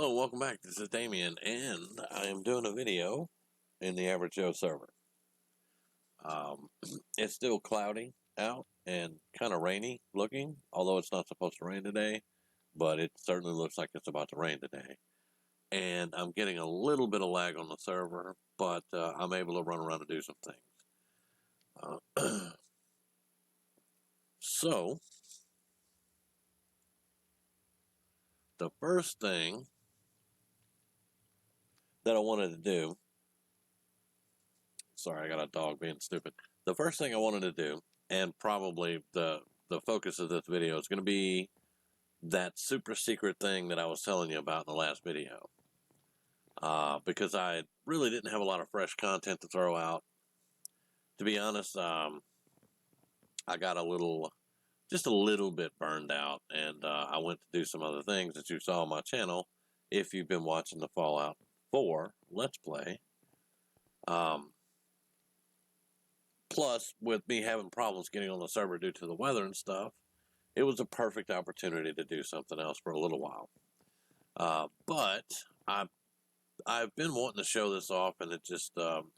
Hello, welcome back. This is Damian, and I am doing a video in the Average Joe server. It's still cloudy out and kind of rainy looking, although it's not supposed to rain today, but it certainly looks like it's about to rain today. And I'm getting a little bit of lag on the server, but I'm able to run around and do some things. So, the first thing that I wanted to do, sorry, I got a dog being stupid. The first thing I wanted to do, and probably the focus of this video, is going to be that super secret thing that I was telling you about in the last video. Because I really didn't have a lot of fresh content to throw out. To be honest, I got just a little bit burned out, and I went to do some other things that you saw on my channel if you've been watching the Fallout 4 Let's Play. Plus, with me having problems getting on the server due to the weather and stuff, it was a perfect opportunity to do something else for a little while. But I've been wanting to show this off, and it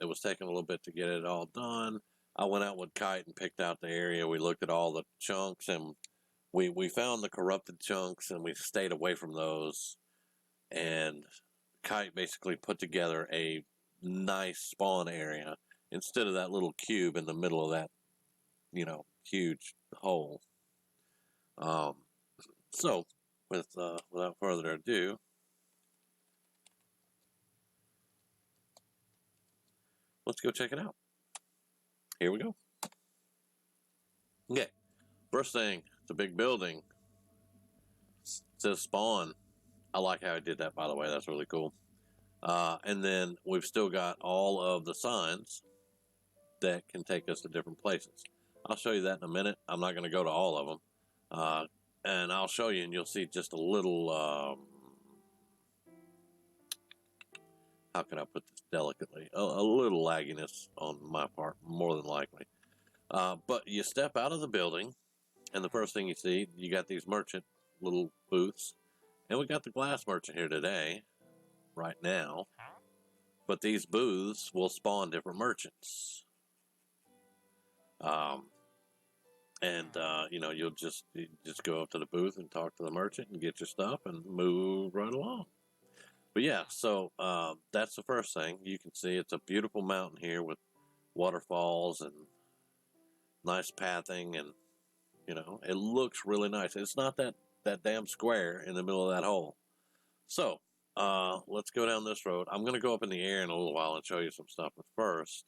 was taking a little bit to get it all done. I went out with Kite and picked out the area. We looked at all the chunks, and we found the corrupted chunks, and we stayed away from those. And Kite basically put together a nice spawn area instead of that little cube in the middle of that, huge hole. So, without further ado, let's go check it out. Here we go. Okay, first thing, it's a big building. It says spawn. I like how I did that, by the way. That's really cool. And then we've still got all of the signs that can take us to different places. I'll show you that in a minute. I'm not going to go to all of them. And I'll show you, and you'll see just a little, how can I put this delicately? A little lagginess on my part, more than likely. But you step out of the building, and the first thing you see, you got these merchant little booths. And we got the glass merchant here today, right now. But these booths will spawn different merchants. You'll just go up to the booth and talk to the merchant and get your stuff and move right along. But yeah, so that's the first thing. You can see it's a beautiful mountain here with waterfalls and nice pathing, and it looks really nice. It's not that damn square in the middle of that hole. So let's go down this road. I'm going to go up in the air in a little while and show you some stuff, but first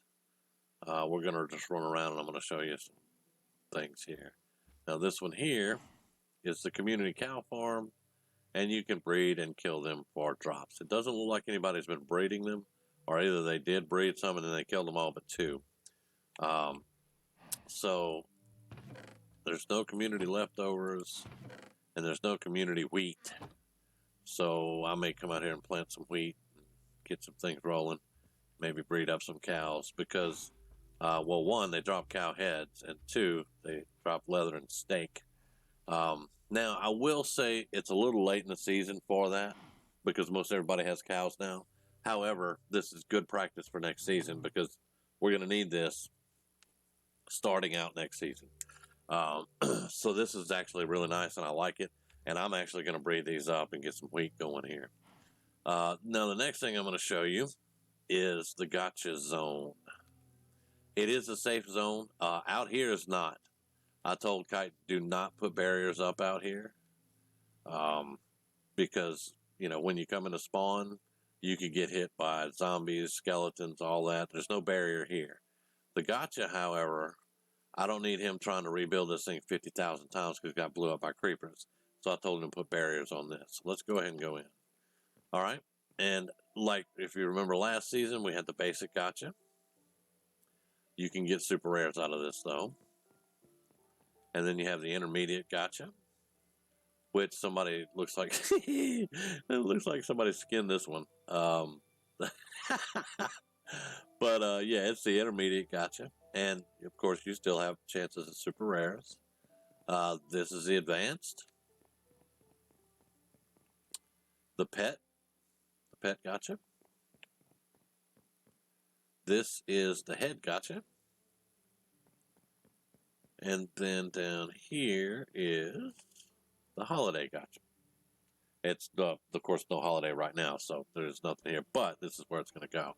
we're going to just run around, and I'm going to show you some things here. Now this one here is the community cow farm, and you can breed and kill them for drops. It doesn't look like anybody's been breeding them, or either they did breed some and then they killed them all but two. So there's no community leftovers, and there's no community wheat. So I may come out here and plant some wheat, and get some things rolling, maybe breed up some cows, because one, they drop cow heads, and two, they drop leather and steak. Now, I will say it's a little late in the season for that, because most everybody has cows now. However, this is good practice for next season, because we're going to need this starting out next season. So this is actually really nice, and I like it, and I'm actually going to breed these up and get some wheat going here. Now, the next thing I'm going to show you is the gotcha zone. It is a safe zone. Out here is not. I told Kite, do not put barriers up out here. Because, when you come into spawn, you could get hit by zombies, skeletons, all that. There's no barrier here. The gotcha, however, I don't need him trying to rebuild this thing 50,000 times because it got blew up by creepers. So I told him to put barriers on this. Let's go ahead and go in. All right. And like, if you remember last season, we had the basic gotcha. You can get super rares out of this, though. And then you have the intermediate gotcha, which somebody looks like, it looks like somebody skinned this one. But yeah, it's the intermediate gotcha. And of course, you still have chances of super rares. This is the advanced. The pet pet gotcha. This is the head gotcha. And then down here is the holiday gotcha. It's, of course, no holiday right now, so there's nothing here, but this is where it's going to go.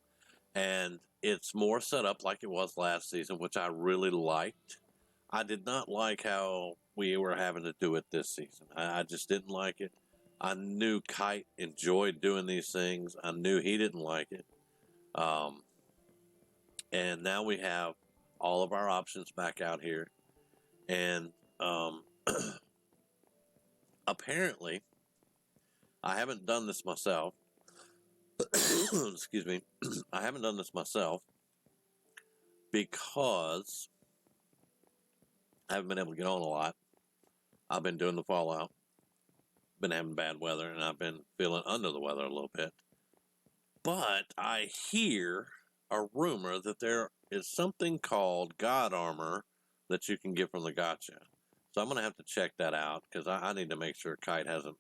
And it's more set up like it was last season, which I really liked. I did not like how we were having to do it this season. I just didn't like it. I knew Kite enjoyed doing these things. I knew he didn't like it. And now we have all of our options back out here. And apparently, I haven't done this myself. Excuse me. I haven't done this myself because I haven't been able to get on a lot. I've been doing the fallout, been having bad weather, and I've been feeling under the weather a little bit. But I hear a rumor that there is something called God Armor that you can get from the gotcha. So I'm going to have to check that out because I need to make sure Kite hasn't,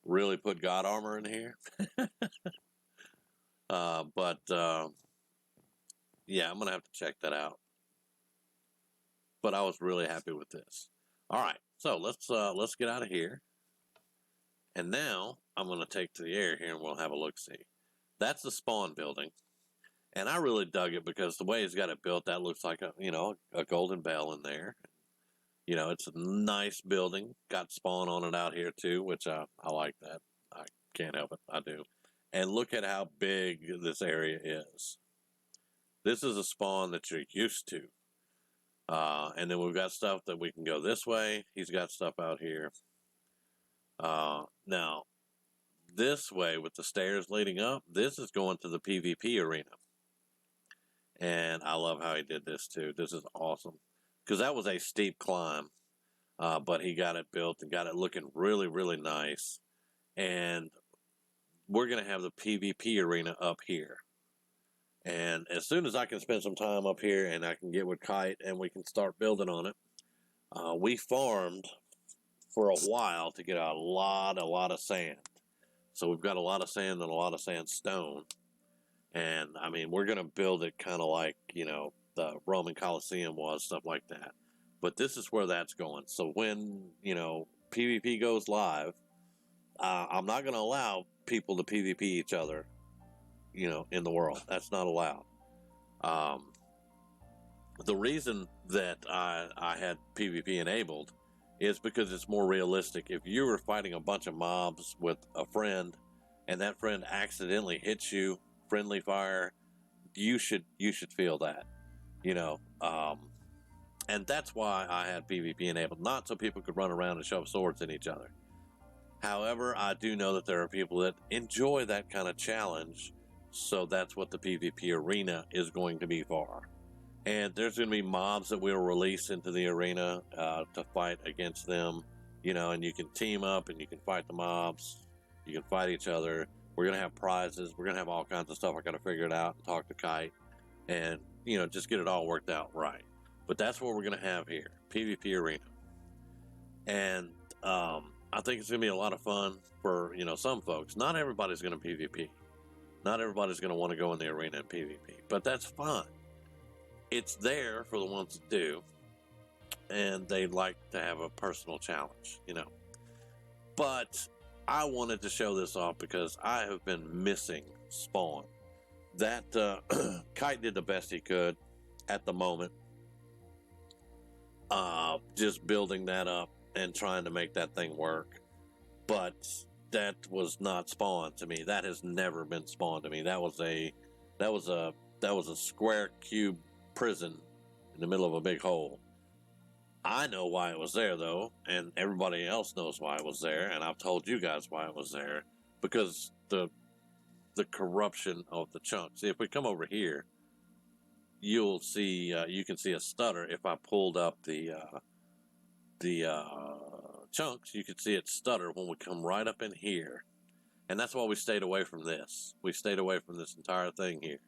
really put God Armor in here. But yeah, I'm going to have to check that out. But I was really happy with this. All right, so let's get out of here. And now I'm going to take to the air here and we'll have a look-see. That's the spawn building. And I really dug it because the way he's got it built, that looks like a golden bell in there. It's a nice building. Got spawn on it out here too, which I like that. I can't help it. I do. And look at how big this area is. This is a spawn that you're used to. And then we've got stuff that we can go this way. He's got stuff out here. Now, this way with the stairs leading up, this is going to the PvP arena. And I love how he did this too. This is awesome. Because that was a steep climb. But he got it built and got it looking really, really nice. And we're going to have the PvP arena up here. And as soon as I can spend some time up here and I can get with Kite and we can start building on it, we farmed for a while to get a lot of sand. So we've got a lot of sand and a lot of sandstone. And, I mean, we're going to build it kind of like, the Roman Colosseum was, stuff like that. But this is where that's going. So when, PvP goes live, I'm not going to allow people to PvP each other, in the world. That's not allowed. The reason that I had PvP enabled is because it's more realistic. If you were fighting a bunch of mobs with a friend and that friend accidentally hits you, friendly fire, you should feel that, and that's why I had PvP enabled, not so people could run around and shove swords in each other. However, I do know that there are people that enjoy that kind of challenge, so that's what the PvP arena is going to be for. And there's going to be mobs that we'll release into the arena to fight against them, and you can team up and you can fight the mobs. You can fight each other. We're going to have prizes. We're going to have all kinds of stuff. I got to figure it out and talk to Kite and, just get it all worked out right. But that's what we're going to have here, PvP arena. And I think it's going to be a lot of fun for, some folks. Not everybody's going to PvP. Not everybody's going to want to go in the arena and PvP. But that's fine. It's there for the ones that do. And they like to have a personal challenge, But I wanted to show this off because I have been missing spawn. That Kite did the best he could at the moment. Just building that up and trying to make that thing work. But that was not spawn to me. That has never been spawn to me. That was a square cube prison in the middle of a big hole. I know why it was there, though, and everybody else knows why it was there, and I've told you guys why it was there, because the corruption of the chunks. See, if we come over here, you'll see, you can see a stutter. If I pulled up the chunks, you can see it stutter when we come right up in here, and that's why we stayed away from this. We stayed away from this entire thing here,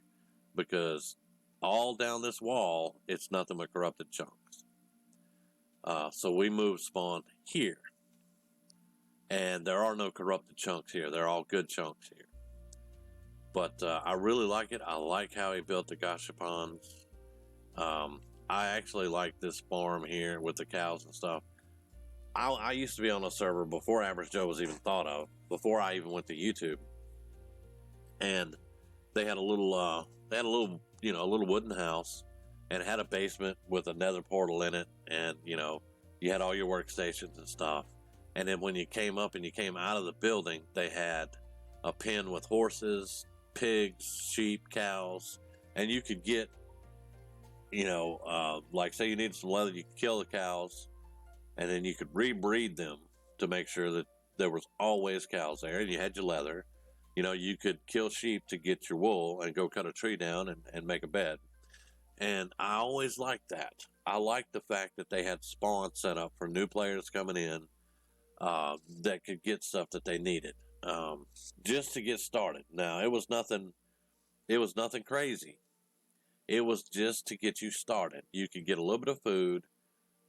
because all down this wall, it's nothing but corrupted chunks. So we moved spawn here. And there are no corrupted chunks here. They're all good chunks here. But I really like it. I like how he built the gashapons. I actually like this farm here with the cows and stuff. I used to be on a server before Average Joe was even thought of, before I even went to YouTube, and they had a little, a little wooden house, and it had a basement with a nether portal in it, and you had all your workstations and stuff. And then when you came up and you came out of the building, they had a pen with horses, pigs, sheep, cows, and you could get, like say you needed some leather, you could kill the cows, and then you could rebreed them to make sure that there was always cows there, and you had your leather. You could kill sheep to get your wool and go cut a tree down and make a bed. And I always liked that. I liked the fact that they had spawn set up for new players coming in that could get stuff that they needed just to get started. Now, it was nothing crazy. It was just to get you started. You could get a little bit of food,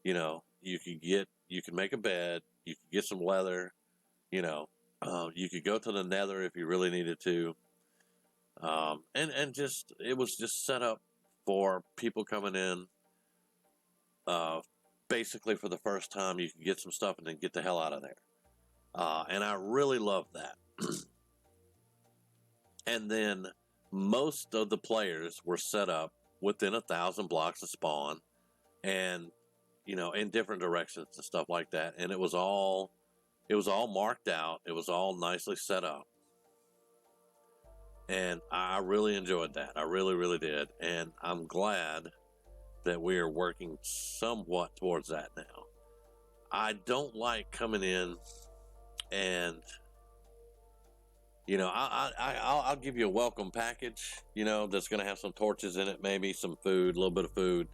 you could make a bed, you could get some leather, you could go to the nether if you really needed to. And just, it was just set up for people coming in, basically for the first time. You could get some stuff and then get the hell out of there. And I really love that. And then most of the players were set up within 1,000 blocks of spawn, and in different directions and stuff like that. And it was all marked out. It was all nicely set up. And I really enjoyed that. I really, really did. And I'm glad that we are working somewhat towards that now. I don't like coming in and, I'll give you a welcome package, that's going to have some torches in it, maybe some food, a little bit of food,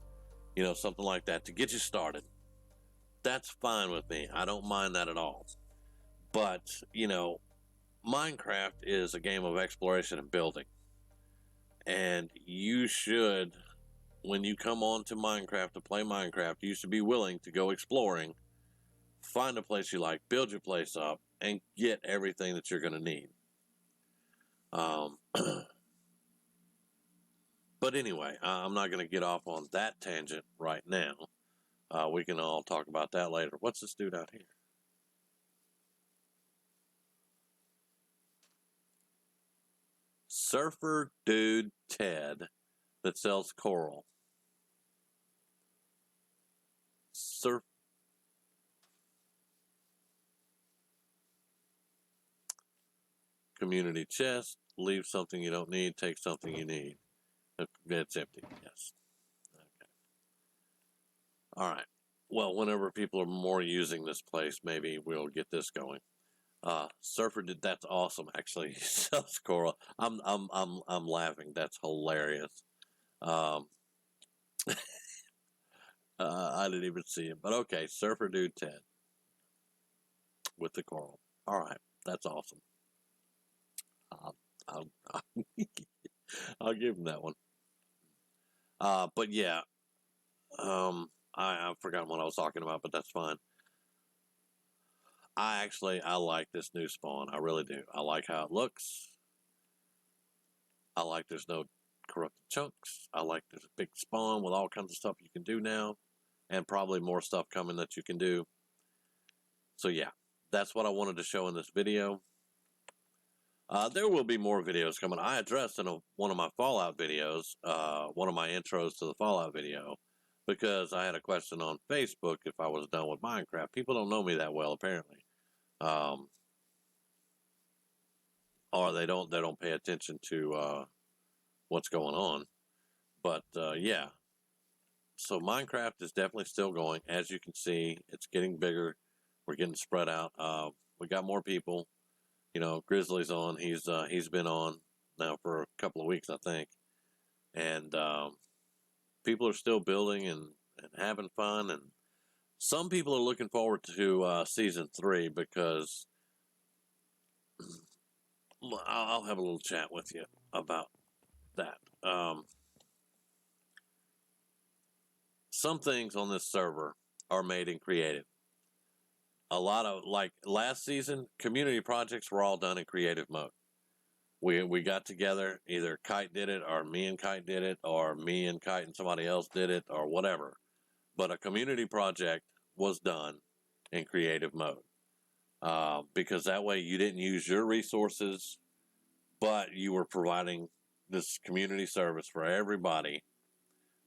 something like that to get you started. That's fine with me. I don't mind that at all. But, Minecraft is a game of exploration and building. And you should, when you come on to Minecraft to play Minecraft, you should be willing to go exploring, find a place you like, build your place up, and get everything that you're going to need. But anyway, I'm not going to get off on that tangent right now. We can all talk about that later. What's this dude out here? Surfer Dude Ted that sells coral. Community chest. Leave something you don't need. Take something you need. It's empty. Yes. Okay. All right. Well, whenever people are more using this place, maybe we'll get this going. Surfer did. That's awesome. Actually, he sells coral. I'm laughing. That's hilarious. I didn't even see him, but okay. Surfer Dude Ted with the coral. All right. That's awesome. I'll I'll give him that one. But yeah, I forgot what I was talking about, but that's fine. I like this new spawn. I really do. I like how it looks. I like there's no corrupted chunks. I like there's a big spawn with all kinds of stuff you can do now, and probably more stuff coming that you can do. So yeah, that's what I wanted to show in this video. There will be more videos coming. I addressed in one of my Fallout videos, one of my intros to the Fallout video, because I had a question on Facebook if I was done with Minecraft. People don't know me that well, apparently, or they don't pay attention to what's going on. But yeah, so Minecraft is definitely still going. As you can see, it's getting bigger. We're getting spread out. We got more people. Grizzly's on. He's been on now for a couple of weeks, I think. And people are still building and having fun. And some people are looking forward to Season 3 because I'll have a little chat with you about that. Some things on this server are made in creative. a lot of, like last season, community projects were all done in creative mode. We got together, either Kite did it, or me and Kite did it, or me and Kite and somebody else did it, or whatever. But a community project was done in creative mode, because that way you didn't use your resources, but you were providing this community service for everybody.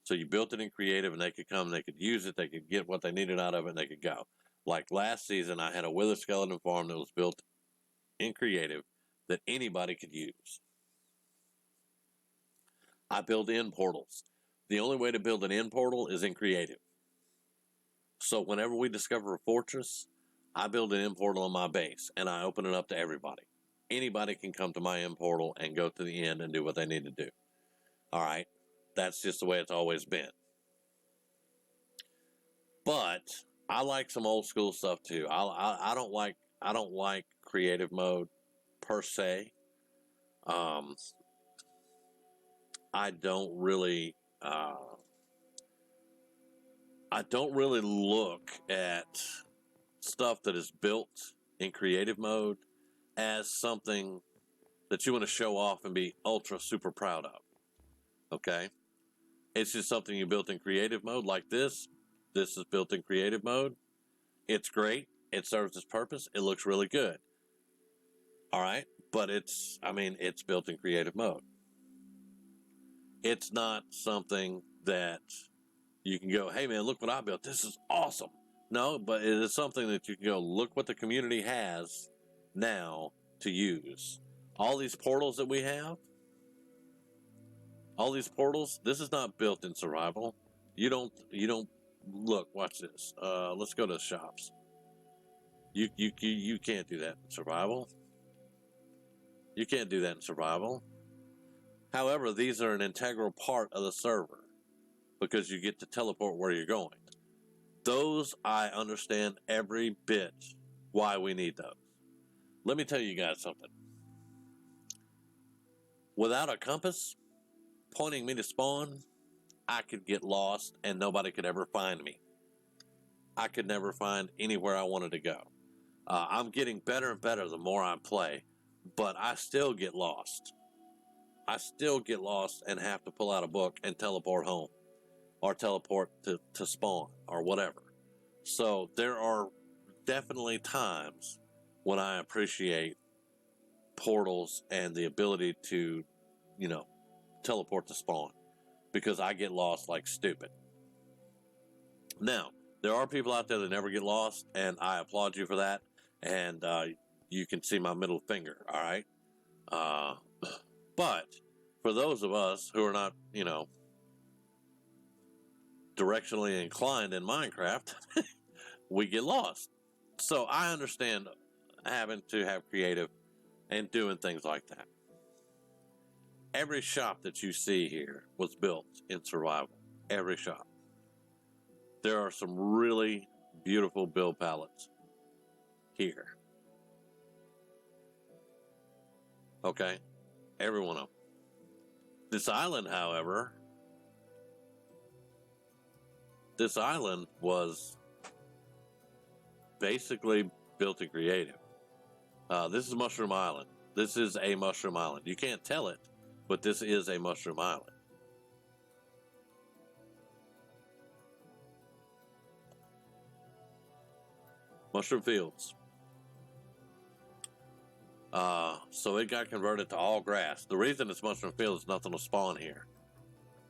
So you built it in creative, and they could come, they could use it, they could get what they needed out of it, and they could go. Like last season, I had a wither skeleton farm that was built in creative that anybody could use. I build in portals. The only way to build an in portal is in creative. So whenever we discover a fortress, I build an in portal on my base, and I open it up to everybody. Anybody can come to my in portal and go to the end and do what they need to do. All right? That's just the way it's always been. But I like some old school stuff too. I don't like creative mode per se. I don't really look at stuff that is built in creative mode as something that you want to show off and be ultra super proud of. Okay? It's just something you built in creative mode, like this. This is built in creative mode. It's great. It serves its purpose. It looks really good. All right? But it's built in creative mode. It's not something that you can go, hey man, look what I built. This is awesome. No, but it is something that you can go, look what the community has now to use. All these portals that we have, all these portals, this is not built in survival. You don't look, watch this. Let's go to the shops. You can't do that in survival. You can't do that in survival. However, these are an integral part of the server because you get to teleport where you're going. Those, I understand every bit why we need those. Let me tell you guys something. Without a compass pointing me to spawn, I could get lost and nobody could ever find me. I could never find anywhere I wanted to go. I'm getting better and better the more I play, but I still get lost. I still get lost and have to pull out a book and teleport home or teleport to spawn or whatever. So there are definitely times when I appreciate portals and the ability to, teleport to spawn because I get lost like stupid. Now, there are people out there that never get lost, and I applaud you for that. And you can see my middle finger, all right? But for those of us who are not, directionally inclined in Minecraft, we get lost. So I understand having to have creative and doing things like that. Every shop that you see here was built in survival. Every shop. There are some really beautiful build palettes here. Okay? Every one of them. This island, however, was basically built in creative. This is Mushroom Island. This is a mushroom island. You can't tell it, but this is a mushroom island. Mushroom fields. So it got converted to all grass. The reason it's mushroom fields is nothing will spawn here.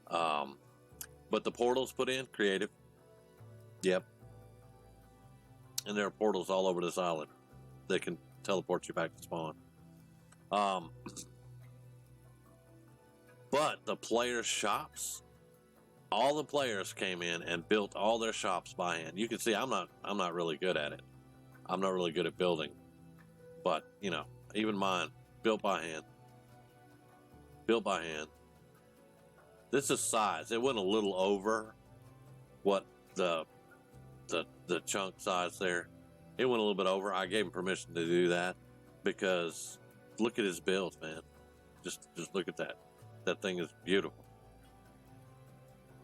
But the portals put in, creative. Yep. And there are portals all over this island that can teleport you back to spawn. But the players' shops, all the players came in and built all their shops by hand. You can see I'm not really good at it. I'm not really good at building. But, even mine, built by hand. Built by hand. This is size. It went a little over what the chunk size there. It went a little bit over. I gave him permission to do that because look at his build, man. Just look at that. That thing is beautiful.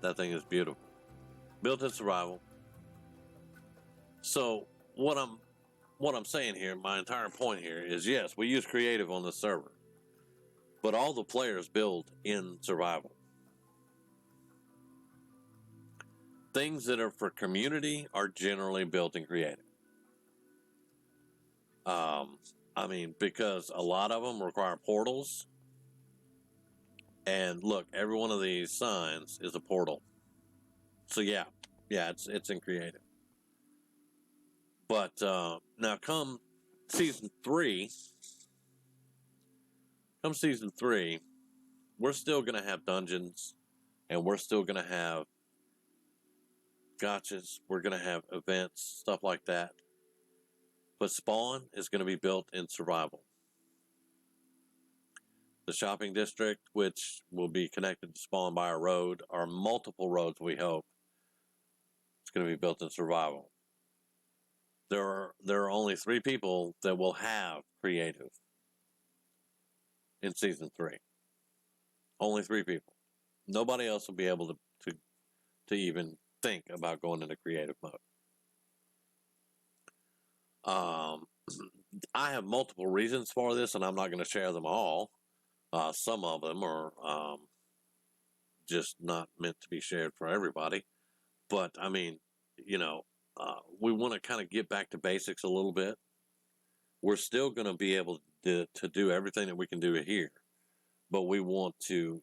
That thing is beautiful. Built in survival. So what I'm what I'm saying here, my entire point here is yes, we use creative on the server, but all the players build in survival. Things that are for community are generally built in creative. I mean, because a lot of them require portals. And look, every one of these signs is a portal. So yeah, it's in creative. But now come season 3, we're still gonna have dungeons, and we're still gonna have gotchas. We're gonna have events, stuff like that. But spawn is gonna be built in survival. The shopping district, which will be connected to spawn by a road, or multiple roads, we hope, it's going to be built in survival. There are only 3 people that will have creative in season 3. Only 3 people. Nobody else will be able to even think about going into creative mode. I have multiple reasons for this, and I'm not going to share them all. Some of them are just not meant to be shared for everybody. But I mean, we want to kind of get back to basics a little bit. We're still going to be able to do everything that we can do here, but we want to,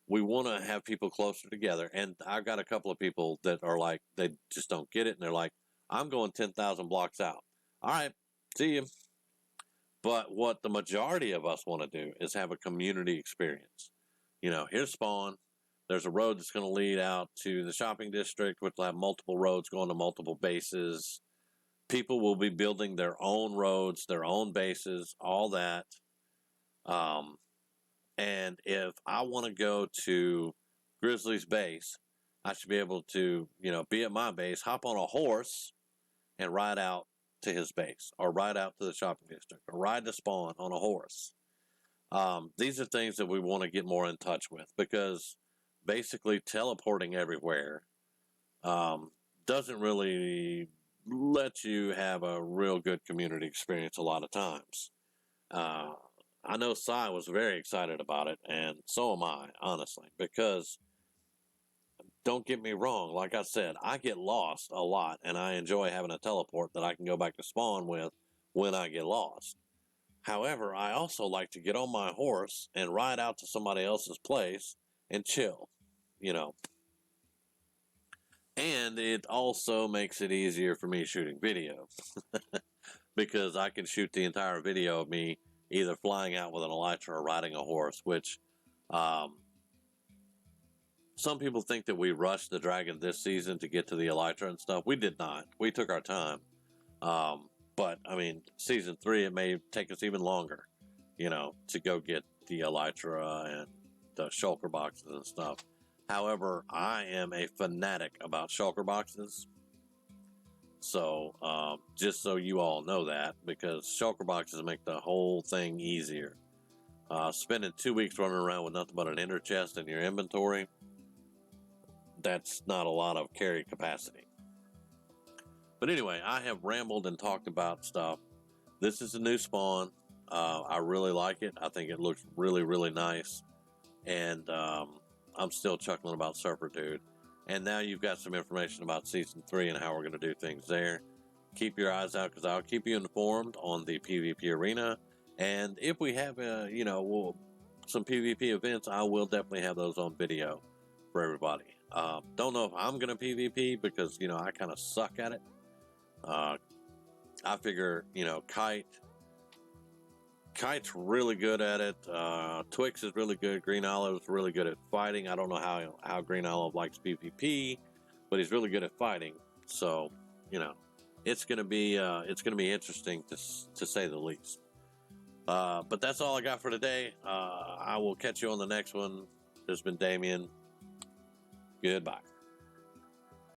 we want to have people closer together. And I've got a couple of people that are like, they just don't get it. And they're like, I'm going 10,000 blocks out. All right, see you. But what the majority of us want to do is have a community experience. Here's spawn. There's a road that's going to lead out to the shopping district, which will have multiple roads going to multiple bases. People will be building their own roads, their own bases, all that. And if I want to go to Grizzly's base, I should be able to, be at my base, hop on a horse, and ride out to his base, or ride out to the shopping district, or ride to spawn on a horse. These are things that we want to get more in touch with, because basically teleporting everywhere doesn't really let you have a real good community experience a lot of times. I know Cy was very excited about it, and so am I, honestly, because don't get me wrong, like I said, I get lost a lot, and I enjoy having a teleport that I can go back to spawn with when I get lost. However, I also like to get on my horse and ride out to somebody else's place and chill, And it also makes it easier for me shooting video because I can shoot the entire video of me either flying out with an elytra or riding a horse, which some people think that we rushed the dragon this season to get to the elytra and stuff. We did not. We took our time. But, I mean, season 3, it may take us even longer, to go get the elytra and the shulker boxes and stuff. However, I am a fanatic about shulker boxes. So, just so you all know that, because shulker boxes make the whole thing easier. Spending 2 weeks running around with nothing but an ender chest in your inventory, that's not a lot of carry capacity. But anyway, I have rambled and talked about stuff. This is a new spawn. I really like it. I think it looks really, really nice. And I'm still chuckling about Surfer Dude. And now you've got some information about Season 3 and how we're going to do things there. Keep your eyes out, because I'll keep you informed on the PvP arena. And if we have, some PvP events, I will definitely have those on video for everybody. Don't know if I'm going to PvP because, I kind of suck at it. I figure, Kite's really good at it. Twix is really good. Green Olive is really good at fighting. I don't know how Green Olive likes PvP, but he's really good at fighting. So, it's gonna be interesting to say the least. But that's all I got for today. I will catch you on the next one. This has been Damian. Goodbye.